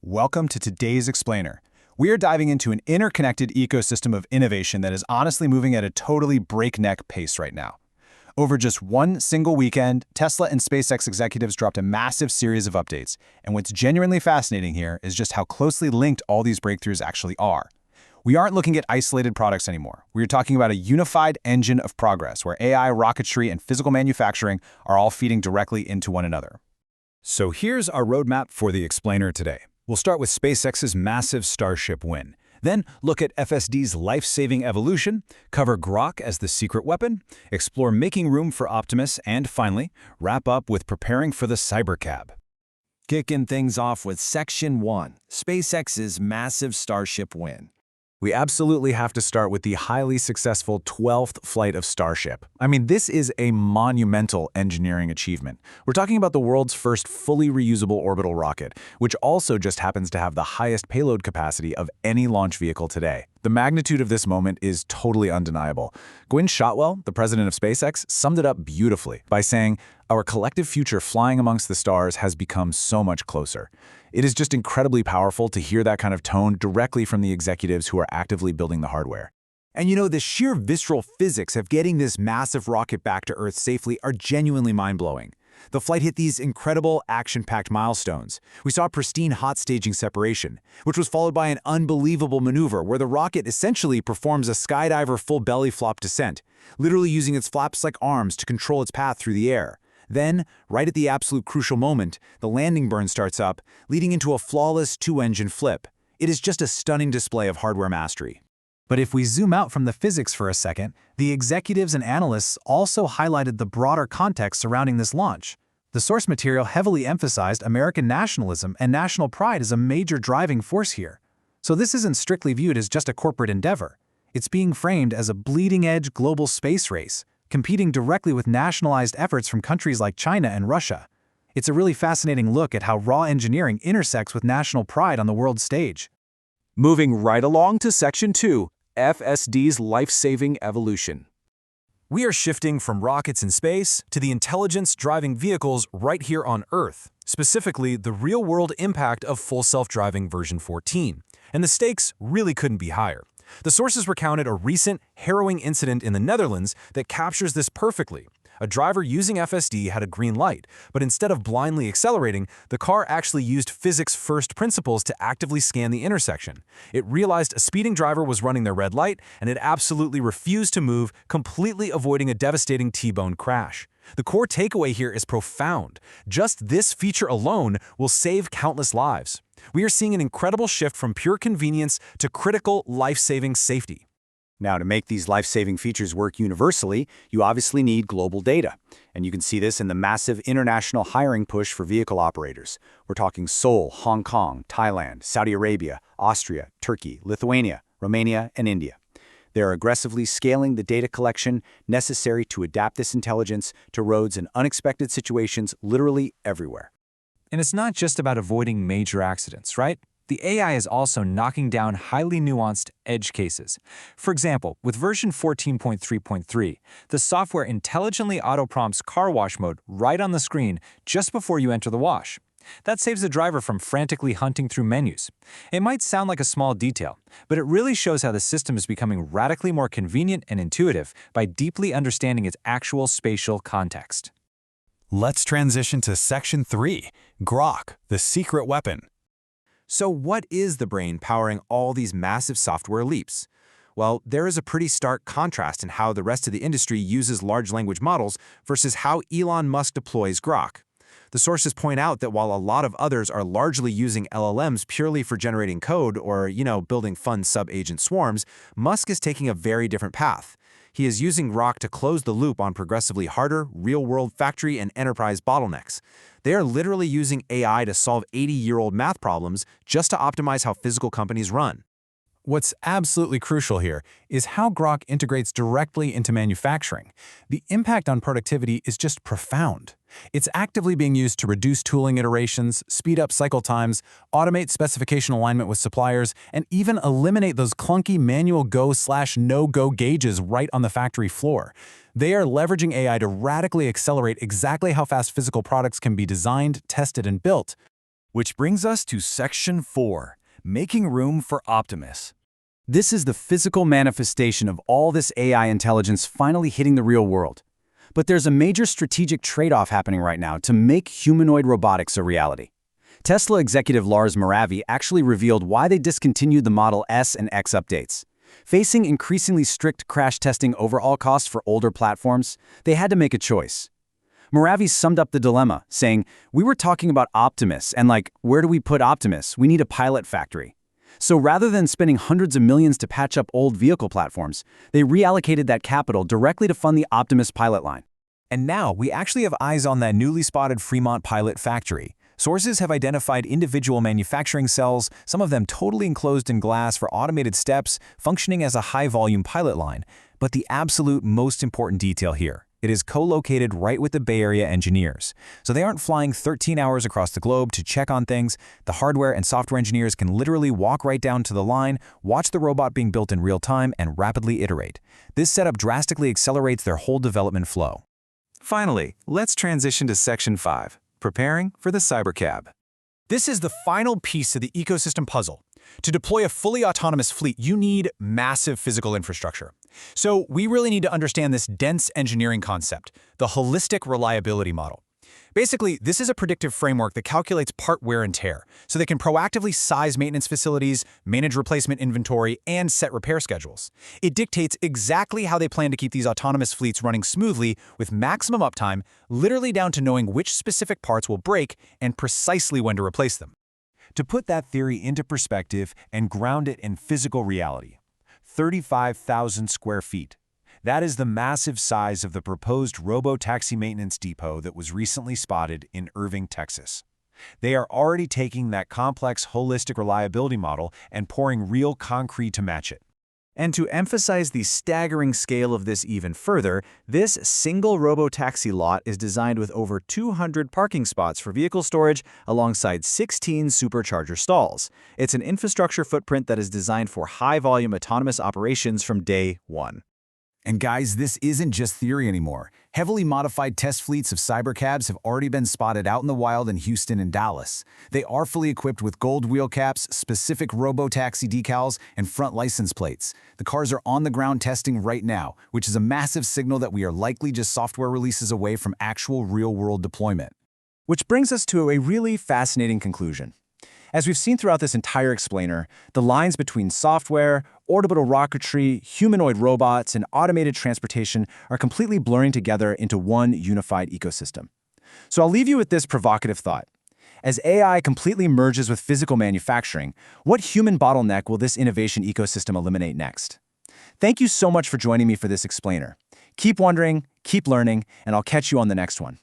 Welcome to today's Explainer. We are diving into an interconnected ecosystem of innovation that is honestly moving at a totally breakneck pace right now. Over just one single weekend, Tesla and SpaceX executives dropped a massive series of updates, and what's genuinely fascinating here is just how closely linked all these breakthroughs actually are. We aren't looking at isolated products anymore. We are talking about a unified engine of progress where AI, rocketry, and physical manufacturing are all feeding directly into one another. So here's our roadmap for the Explainer today. We'll start with SpaceX's massive Starship win. Then look at FSD's life-saving evolution, cover Grok as the secret weapon, explore making room for Optimus, and finally, wrap up with preparing for the cybercab. Kicking things off with Section 1, SpaceX's massive Starship win. We absolutely have to start with the highly successful 12th flight of Starship. I mean, this is a monumental engineering achievement. We're talking about the world's first fully reusable orbital rocket, which also just happens to have the highest payload capacity of any launch vehicle today. The magnitude of this moment is totally undeniable. Gwynne Shotwell, the president of SpaceX, summed it up beautifully by saying, "Our collective future flying amongst the stars has become so much closer." It is just incredibly powerful to hear that kind of tone directly from the executives who are actively building the hardware. And the sheer visceral physics of getting this massive rocket back to Earth safely are genuinely mind-blowing. The flight hit these incredible action-packed milestones. We saw pristine hot staging separation, which was followed by an unbelievable maneuver where the rocket essentially performs a skydiver full belly flop descent, literally using its flaps like arms to control its path through the air. Then, right at the absolute crucial moment, the landing burn starts up, leading into a flawless two-engine flip. It is just a stunning display of hardware mastery. But if we zoom out from the physics for a second, the executives and analysts also highlighted the broader context surrounding this launch. The source material heavily emphasized American nationalism and national pride as a major driving force here. So this isn't strictly viewed as just a corporate endeavor. It's being framed as a bleeding-edge global space race, competing directly with nationalized efforts from countries like China and Russia. It's a really fascinating look at how raw engineering intersects with national pride on the world stage. Moving right along to Section 2, FSD's life-saving evolution. We are shifting from rockets in space to the intelligence-driving vehicles right here on Earth, specifically the real-world impact of full self-driving version 14. And the stakes really couldn't be higher. The sources recounted a recent, harrowing incident in the Netherlands that captures this perfectly. A driver using FSD had a green light, but instead of blindly accelerating, the car actually used physics-first principles to actively scan the intersection. It realized a speeding driver was running their red light, and it absolutely refused to move, completely avoiding a devastating T-bone crash. The core takeaway here is profound. Just this feature alone will save countless lives. We are seeing an incredible shift from pure convenience to critical life-saving safety. Now, to make these life-saving features work universally, you obviously need global data. And you can see this in the massive international hiring push for vehicle operators. We're talking Seoul, Hong Kong, Thailand, Saudi Arabia, Austria, Turkey, Lithuania, Romania, and India. They're aggressively scaling the data collection necessary to adapt this intelligence to roads and unexpected situations literally everywhere. And it's not just about avoiding major accidents, right? The AI is also knocking down highly nuanced edge cases. For example, with version 14.3.3, the software intelligently auto-prompts car wash mode right on the screen just before you enter the wash. That saves the driver from frantically hunting through menus. It might sound like a small detail, but it really shows how the system is becoming radically more convenient and intuitive by deeply understanding its actual spatial context. Let's transition to Section 3, Grok, the secret weapon. So what is the brain powering all these massive software leaps? Well, there is a pretty stark contrast in how the rest of the industry uses large language models versus how Elon Musk deploys Grok. The sources point out that while a lot of others are largely using LLMs purely for generating code or, building fun sub-agent swarms, Musk is taking a very different path. He is using Grok to close the loop on progressively harder, real-world factory and enterprise bottlenecks. They are literally using AI to solve 80-year-old math problems just to optimize how physical companies run. What's absolutely crucial here is how Grok integrates directly into manufacturing. The impact on productivity is just profound. It's actively being used to reduce tooling iterations, speed up cycle times, automate specification alignment with suppliers, and even eliminate those clunky manual go/no-go gauges right on the factory floor. They are leveraging AI to radically accelerate exactly how fast physical products can be designed, tested, and built. Which brings us to Section 4, Making Room for Optimus. This is the physical manifestation of all this AI intelligence finally hitting the real world. But there's a major strategic trade-off happening right now to make humanoid robotics a reality. Tesla executive Lars Moravy actually revealed why they discontinued the Model S and X updates. Facing increasingly strict crash testing overhaul costs for older platforms, they had to make a choice. Moravy summed up the dilemma, saying, "We were talking about Optimus, and where do we put Optimus? We need a pilot factory." So rather than spending hundreds of millions to patch up old vehicle platforms, they reallocated that capital directly to fund the Optimus pilot line. And now we actually have eyes on that newly spotted Fremont pilot factory. Sources have identified individual manufacturing cells, some of them totally enclosed in glass for automated steps, functioning as a high-volume pilot line. But the absolute most important detail here, it is co-located right with the Bay Area engineers. So they aren't flying 13 hours across the globe to check on things. The hardware and software engineers can literally walk right down to the line, watch the robot being built in real time, and rapidly iterate. This setup drastically accelerates their whole development flow. Finally, let's transition to Section 5, Preparing for the Cybercab. This is the final piece of the ecosystem puzzle. To deploy a fully autonomous fleet, you need massive physical infrastructure. So we really need to understand this dense engineering concept, the holistic reliability model. Basically, this is a predictive framework that calculates part wear and tear, so they can proactively size maintenance facilities, manage replacement inventory, and set repair schedules. It dictates exactly how they plan to keep these autonomous fleets running smoothly with maximum uptime, literally down to knowing which specific parts will break and precisely when to replace them. To put that theory into perspective and ground it in physical reality, 35,000 square feet. That is the massive size of the proposed Robotaxi maintenance depot that was recently spotted in Irving, Texas. They are already taking that complex holistic reliability model and pouring real concrete to match it. And to emphasize the staggering scale of this even further, this single Robotaxi lot is designed with over 200 parking spots for vehicle storage alongside 16 supercharger stalls. It's an infrastructure footprint that is designed for high-volume autonomous operations from day one. And guys, this isn't just theory anymore. Heavily modified test fleets of cybercabs have already been spotted out in the wild in Houston and Dallas. They are fully equipped with gold wheel caps, specific Robotaxi decals, and front license plates. The cars are on the ground testing right now, which is a massive signal that we are likely just software releases away from actual real-world deployment. Which brings us to a really fascinating conclusion. As we've seen throughout this entire explainer, the lines between software, orbital rocketry, humanoid robots, and automated transportation are completely blurring together into one unified ecosystem. So I'll leave you with this provocative thought. As AI completely merges with physical manufacturing, what human bottleneck will this innovation ecosystem eliminate next? Thank you so much for joining me for this explainer. Keep wondering, keep learning, and I'll catch you on the next one.